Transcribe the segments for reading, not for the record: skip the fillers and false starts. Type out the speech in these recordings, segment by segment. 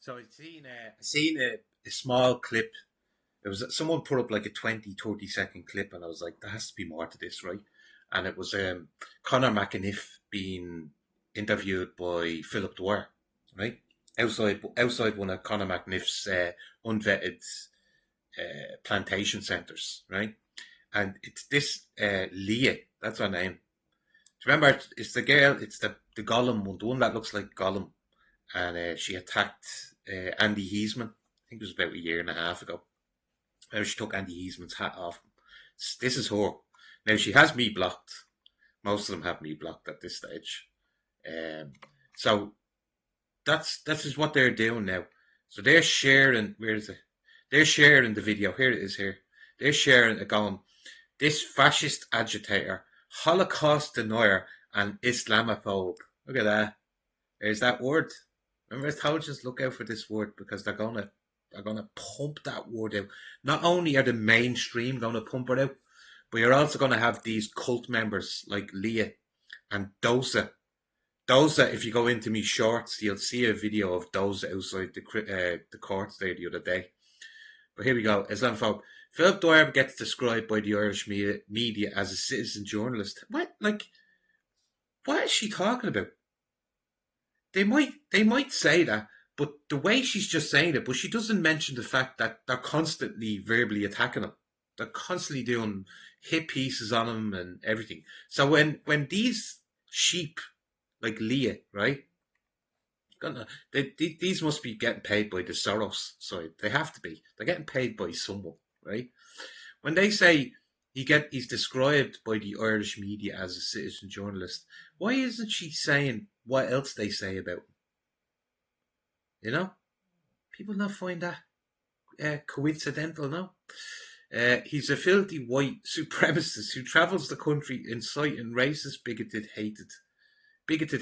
So I seen a small clip. It was someone put up like a 20, 30 second clip, and I was like, there has to be more to this, right? And it was Conor McEniff being interviewed by Philip Dwyer, right? Outside one of Conor McEniff's unvetted plantation centres, right? And it's this Leah, that's her name. Remember, it's the girl, it's the Gollum one, the one that looks like Gollum, and she attacked Andy Heisman. I think it was about a year and a half ago. Now she took Andy Heisman's hat off. This is her. Now she has me blocked. Most of them have me blocked at this stage. So this is what they're doing now. So they're sharing. Where is it? They're sharing the video. Here it is. Here they're sharing it, going, this fascist agitator, Holocaust denier, and Islamophobe. Look at that. There's that word. Remember, I told you, just look out for this word, because they're gonna pump that word out. Not only are the mainstream gonna pump it out, but you're also gonna have these cult members like Leah and Dosa. Dosa, if you go into me shorts, you'll see a video of Dosa outside the courts there the other day. But here we go. Islamophobe. Philip Dwyer gets described by the Irish media as a citizen journalist. What? Like, what is she talking about? They might say that, but the way she's just saying it, but she doesn't mention the fact that they're constantly verbally attacking him. They're constantly doing hit pieces on him and everything. So when these sheep like Leah, right? These must be getting paid by the Soros side. They have to be. They're getting paid by someone, right? When they say he's described by the Irish media as a citizen journalist, why isn't she saying what else they say about him? You know? People not find that coincidental, no? He's a filthy white supremacist who travels the country inciting racist, bigoted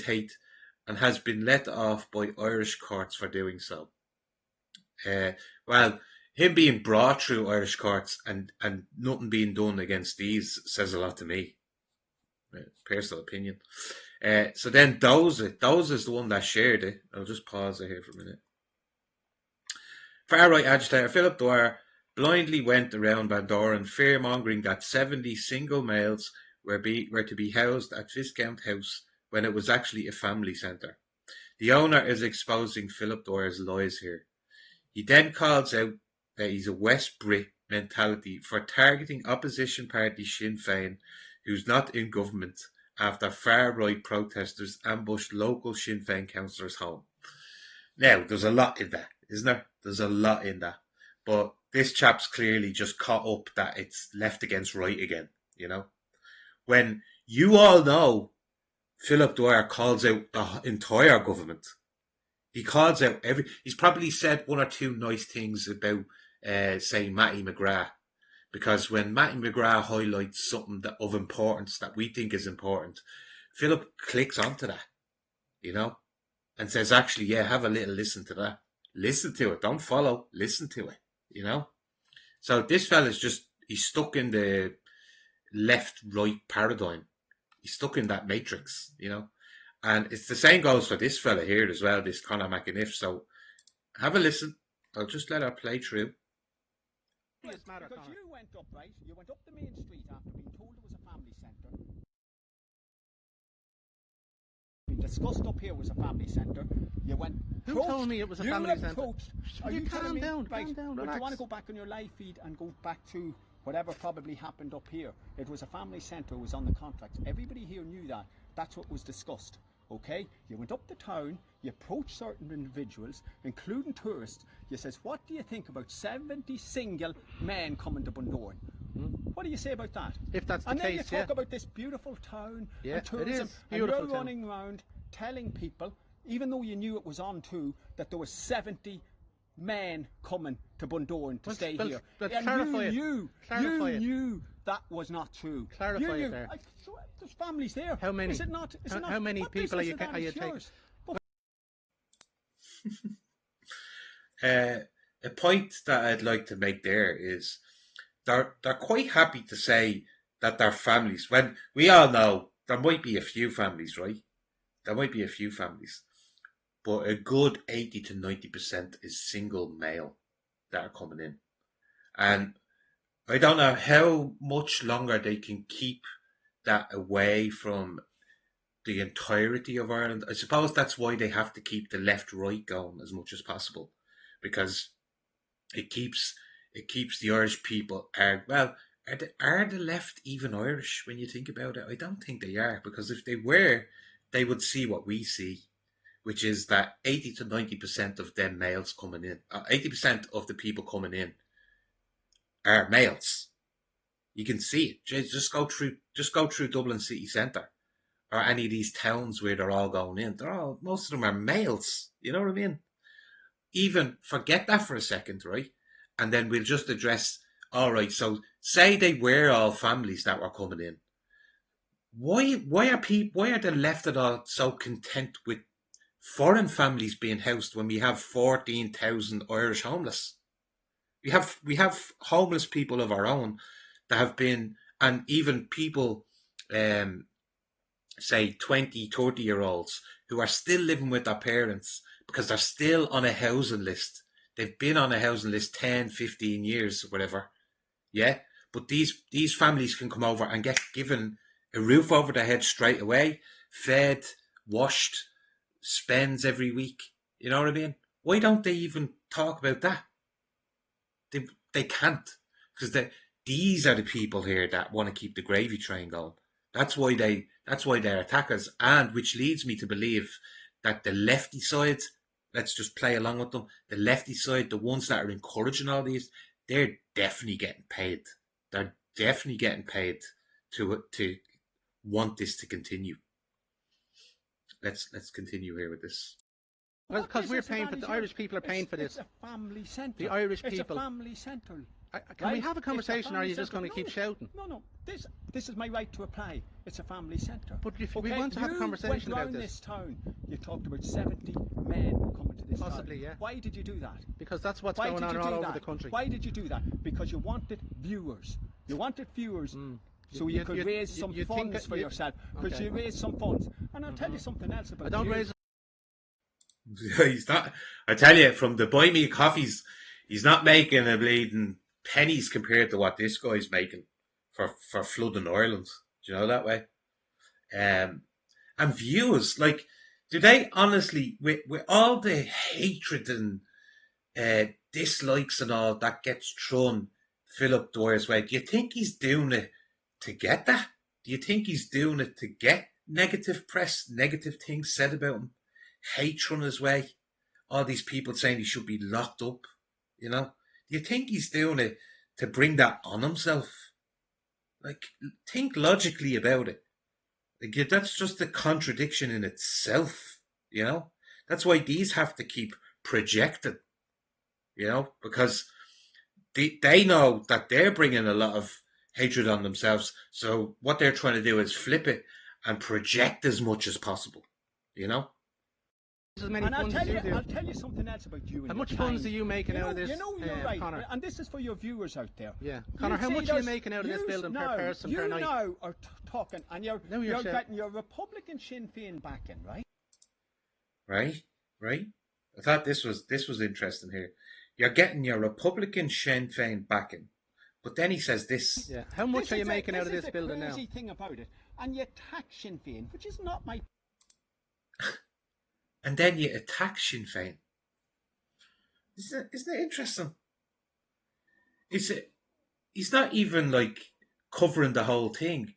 hate, and has been let off by Irish courts for doing so. Well, him being brought through Irish courts and nothing being done against these says a lot to me. Personal opinion. So then Doza is the one that shared it. I'll just pause it here for a minute. Far-right agitator Philip Dwyer blindly went around Bandoran fear-mongering that 70 single males were to be housed at Viscount House when it was actually a family centre. The owner is exposing Philip Dwyer's lies here. He then calls out that he's a West Brit mentality for targeting opposition party Sinn Féin, who's not in government, after far-right protesters ambushed local Sinn Féin councillor's home. Now, there's a lot in that, isn't there? There's a lot in that. But this chap's clearly just caught up that it's left against right again, you know? When you all know Philip Dwyer calls out the entire government. He calls out he's probably said one or two nice things about, say, Matty McGrath. Because when Matty McGrath highlights something of importance that we think is important, Philip clicks onto that, you know, and says, actually, yeah, have a little listen to that. Listen to it. Don't follow. Listen to it, you know. So this fella's he's stuck in the left-right paradigm. He's stuck in that matrix, you know. And it's the same goes for this fella here as well, this Conor McEniff. So have a listen. I'll just let her play through. Because you went up, right? You went up the main street after being told it was a family centre. Being discussed up here was a family centre. You went. Who told me it was a family centre? You calm down, relax. But you want to go back on your live feed and go back to whatever probably happened up here. It was a family centre, it was on the contract. Everybody here knew that. That's what was discussed. Okay? You went up the town, you approached certain individuals, including tourists. You says, what do you think about 70 single men coming to Bundoran? What do you say about that? If that's the case, yeah. And then you talk about this beautiful town and tourism, it is beautiful and you're running around telling people, even though you knew it was on too, that there were 70 men coming to Bundoran to stay here. Let's and clarify you knew that was not true. Clarify it there. There's families there. How many? Is it not? How many people are you taking? A point that I'd like to make there is they're quite happy to say that they're families, when we all know there might be a few families, right? There might be a few families. but a good 80 to 90% is single male that are coming in. And I don't know how much longer they can keep that away from the entirety of Ireland. I suppose that's why they have to keep the left-right going as much as possible, because it keeps the Irish people are the left even Irish when you think about it? I don't think they are, because if they were, they would see what we see, which is that 80 to 90% of them males coming in, 80% of the people coming in are males. You can see it. Just go through Dublin city centre or any of these towns where they're all going in. Most of them are males. You know what I mean? Even forget that for a second, right? And then we'll just address, all right, so say they were all families that were coming in. Why are the left at all so content with foreign families being housed when we have 14,000 Irish homeless? We have homeless people of our own that have been, and even people, say 20, 30-year-olds who are still living with their parents because they're still on a housing list. They've been on a housing list 10, 15 years, whatever. Yeah. But these families can come over and get given a roof over their head straight away, fed, washed, spends every week. You know what I mean? Why don't they even talk about that? They can't, because these are the people here that want to keep the gravy train going. That's why they're attackers, and which leads me to believe that the lefty side, let's just play along with them, the lefty side, the ones that are encouraging all these, they're definitely getting paid. They're definitely getting paid to want this to continue. Let's continue here with this. Well, because we're paying for the Irish people are paying for this. It's a family centre. The Irish people. It's a family centre. Can we have a conversation, or are you just going to keep shouting? No. This is my right to apply. It's a family centre. But if we want to have a conversation about this town, you talked about 70 men coming to this Possibly, town. yeah. Why did you do that? Because that's what's going on all over the country. Why did you do that? Because you wanted viewers. So you could raise some funds for yourself. Because you raise some funds. And I'll tell you something else about I don't you. raise. He's not. I tell you, from the buy me coffees, he's not making a bleeding pennies compared to what this guy's making for flooding Ireland. Do you know that way? And viewers, like, do they honestly, with all the hatred and dislikes and all that gets thrown Philip Dwyer's way, do you think he's doing it to get that? Do you think he's doing it to get negative press, negative things said about him? Hate thrown his way? All these people saying he should be locked up, you know? Do you think he's doing it to bring that on himself? Like, think logically about it. Like, that's just a contradiction in itself, you know? That's why these have to keep projecting, you know? Because they know that they're bringing a lot of hatred on themselves. So what they're trying to do is flip it and project as much as possible, you know? And I'll tell you something else about you. How much funds are you making out of this, you're right, Connor? and this is for your viewers out there. Yeah, Connor, how much are you making out of this building per person per night? You now are talking, and you're getting your Republican Sinn Féin backing, right? Right. I thought this was interesting here. You're getting your Republican Sinn Féin backing, but then he says this. Yeah. How much are you making out of this building now? This is the crazy thing about it, and you attack Sinn Féin, which is not my. And then you attack Sinn Féin. Isn't it interesting? He's not even like covering the whole thing.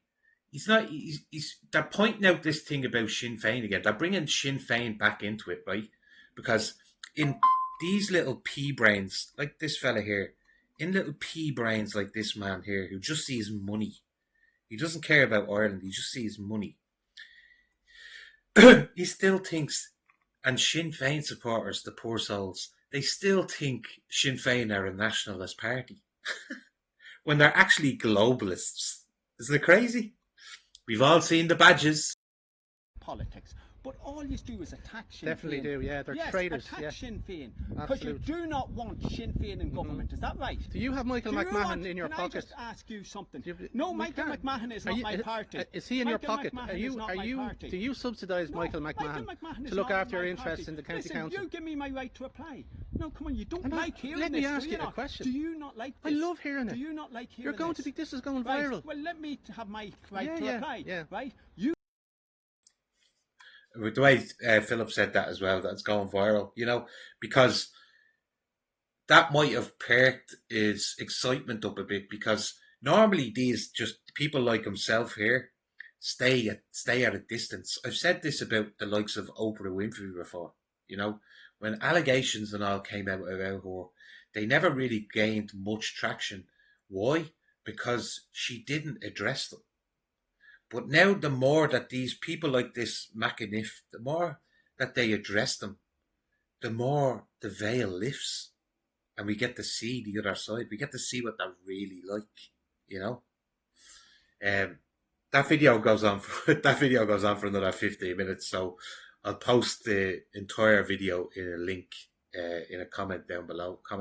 They're pointing out this thing about Sinn Féin again. They're bringing Sinn Féin back into it, right? Because in these little pea brains, like this fella here, in little pea brains like this man here, who just sees money. He doesn't care about Ireland. He just sees money. He still thinks. And Sinn Féin supporters, the poor souls, they still think Sinn Féin are a nationalist party when they're actually globalists. Isn't it crazy? We've all seen the badges. Politics. But all you do is attack Sinn Definitely Féin. do, yeah. They're yes, traitors. attack Yeah. Sinn Féin. Because you do not want Sinn Féin in government. Is that right? Do you have Michael McMahon in your can pocket? I just ask you something? No, Michael McMahon is not my party. Is he in your pocket? Are you? Do you subsidise Michael McMahon to look after your interests in the county council? You give me my right to apply. No, come on, you don't like hearing this. Let me ask you a question. Do you not like this? I love hearing it. Do you not like hearing You're going to be. This is going viral. Well, let me have my right to apply. Yeah. Right? You. The way Philip said that as well, that's going viral, because that might have perked his excitement up a bit, because normally these just people like himself here stay at a distance. I've said this about the likes of Oprah Winfrey before, when allegations and all came out about her, they never really gained much traction. Why? Because she didn't address them. But now the more that these people like this McEniff, the more that they address them, the more the veil lifts. And we get to see the other side. We get to see what they're really like, That video goes on for another 15 minutes. So I'll post the entire video in a link in a comment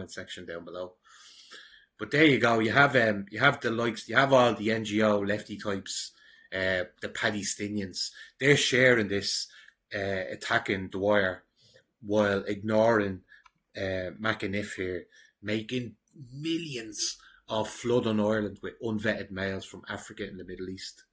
section down below. But there you go. You have the likes. You have all the NGO lefty types. The Paddy Stinians, they're sharing this, attacking Dwyer, while ignoring McEniff here, making millions of flood on Ireland with unvetted males from Africa and the Middle East.